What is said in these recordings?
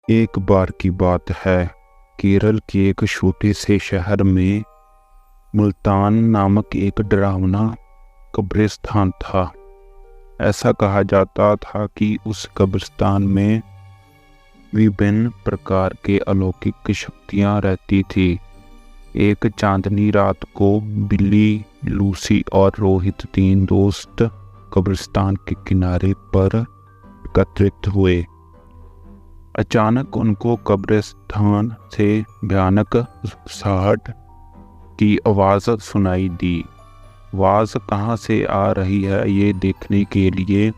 एक बार की बात है। केरल के एक छोटे से शहर में मुल्तान नामक एक डरावना कब्रिस्तान था। ऐसा कहा जाता था कि उस कब्रिस्तान में विभिन्न प्रकार के अलौकिक शक्तियां रहती थी। एक चांदनी रात को बिल्ली, लूसी और रोहित, तीन दोस्त कब्रिस्तान के किनारे पर एकत्रित हुए। अचानक उनको कब्रिस्तान से भयानक सहट की आवाज़ सुनाई दी। आवाज़ कहाँ से आ रही है ये देखने के लिए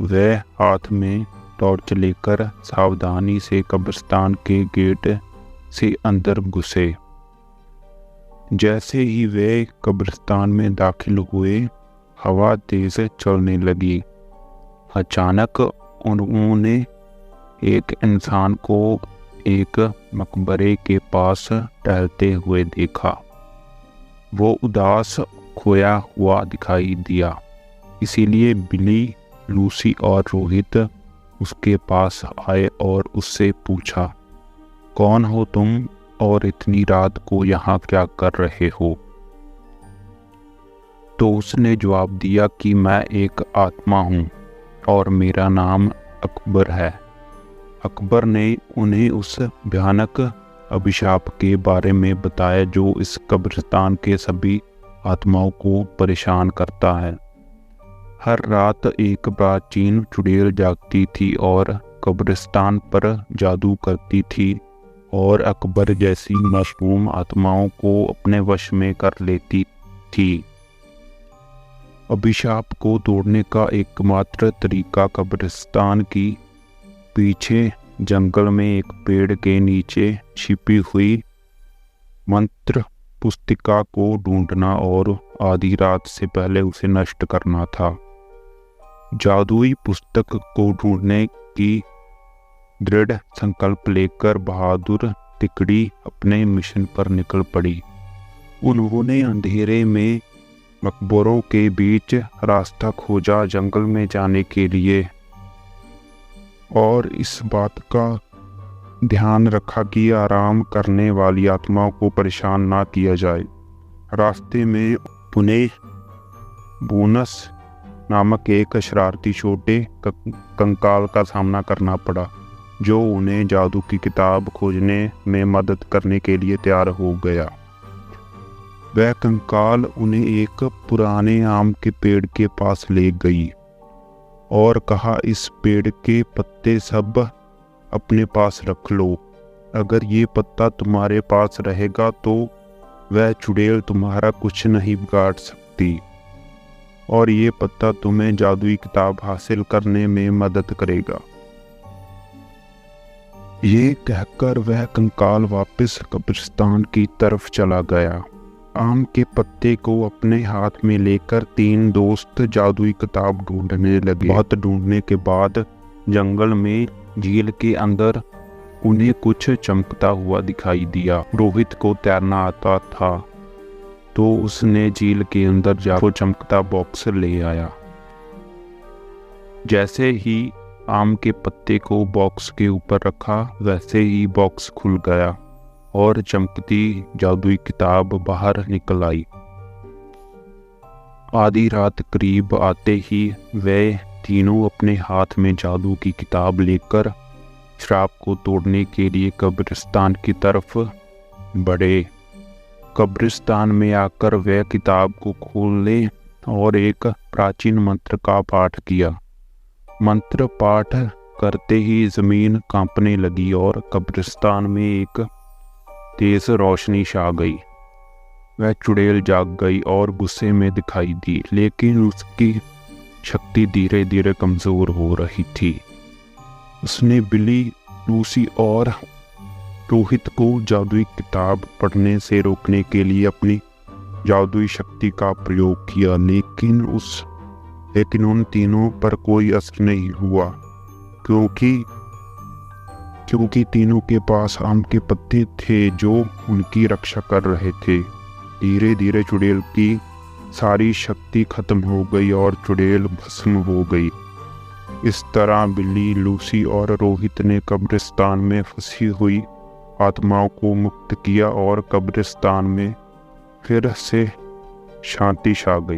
वे हाथ में टॉर्च लेकर सावधानी से कब्रिस्तान के गेट से अंदर घुसे। जैसे ही वे कब्रिस्तान में दाखिल हुए, हवा तेज चलने लगी। अचानक उन्होंने एक इंसान को एक मकबरे के पास टहलते हुए देखा। वो उदास, खोया हुआ दिखाई दिया। इसीलिए बिली, लूसी और रोहित उसके पास आए और उससे पूछा, कौन हो तुम और इतनी रात को यहाँ क्या कर रहे हो? तो उसने जवाब दिया कि मैं एक आत्मा हूँ और मेरा नाम अकबर है। अकबर ने उन्हें उस भयानक अभिशाप के बारे में बताया जो इस कब्रिस्तान के सभी आत्माओं को परेशान करता है। हर रात एक प्राचीन चुड़ैल जागती थी और कब्रिस्तान पर जादू करती थी और अकबर जैसी मासूम आत्माओं को अपने वश में कर लेती थी। अभिशाप को तोड़ने का एकमात्र तरीका कब्रिस्तान की पीछे जंगल में एक पेड़ के नीचे छिपी हुई मंत्र पुस्तिका को ढूंढना और आधी रात से पहले उसे नष्ट करना था। जादुई पुस्तक को ढूंढने की दृढ़ संकल्प लेकर बहादुर तिकड़ी अपने मिशन पर निकल पड़ी। उन्होंने अंधेरे में मकबरों के बीच रास्ता खोजा जंगल में जाने के लिए, और इस बात का ध्यान रखा कि आराम करने वाली आत्माओं को परेशान ना किया जाए। रास्ते में उन्हें बोनस नामक एक शरारती छोटे कंकाल का सामना करना पड़ा, जो उन्हें जादू की किताब खोजने में मदद करने के लिए तैयार हो गया। वह कंकाल उन्हें एक पुराने आम के पेड़ के पास ले गई और कहा, इस पेड़ के पत्ते सब अपने पास रख लो। अगर ये पत्ता तुम्हारे पास रहेगा तो वह चुड़ैल तुम्हारा कुछ नहीं बिगाड़ सकती, और ये पत्ता तुम्हें जादुई किताब हासिल करने में मदद करेगा। ये कहकर वह कंकाल वापस कब्रिस्तान की तरफ चला गया। आम के पत्ते को अपने हाथ में लेकर तीन दोस्त जादुई किताब ढूंढने लगे। बहुत ढूंढने के बाद जंगल में झील के अंदर उन्हें कुछ चमकता हुआ दिखाई दिया। रोहित को तैरना आता था तो उसने झील के अंदर जाकर चमकता बॉक्स ले आया। जैसे ही आम के पत्ते को बॉक्स के ऊपर रखा, वैसे ही बॉक्स खुल गया और चमकती जादुई किताब बाहर निकल आई। आधी रात करीब आते ही वे तीनों अपने हाथ में जादू की किताब लेकर श्राप को तोड़ने के लिए कब्रिस्तान की तरफ बढ़े। कब्रिस्तान में आकर वे किताब को खोले और एक प्राचीन मंत्र का पाठ किया। मंत्र पाठ करते ही जमीन कांपने लगी और कब्रिस्तान में एक तेज रोशनी छा गई। वह चुड़ैल जाग गई और गुस्से में दिखाई दी, लेकिन उसकी शक्ति धीरे धीरे कमजोर हो रही थी। उसने बिली, लूसी और रोहित को जादुई किताब पढ़ने से रोकने के लिए अपनी जादुई शक्ति का प्रयोग किया, लेकिन उन तीनों पर कोई असर नहीं हुआ, क्योंकि तीनों के पास आम के पत्ते थे जो उनकी रक्षा कर रहे थे। धीरे धीरे चुड़ैल की सारी शक्ति खत्म हो गई और चुड़ैल भस्म हो गई। इस तरह बिल्ली, लूसी और रोहित ने कब्रिस्तान में फंसी हुई आत्माओं को मुक्त किया और कब्रिस्तान में फिर से शांति छा गई।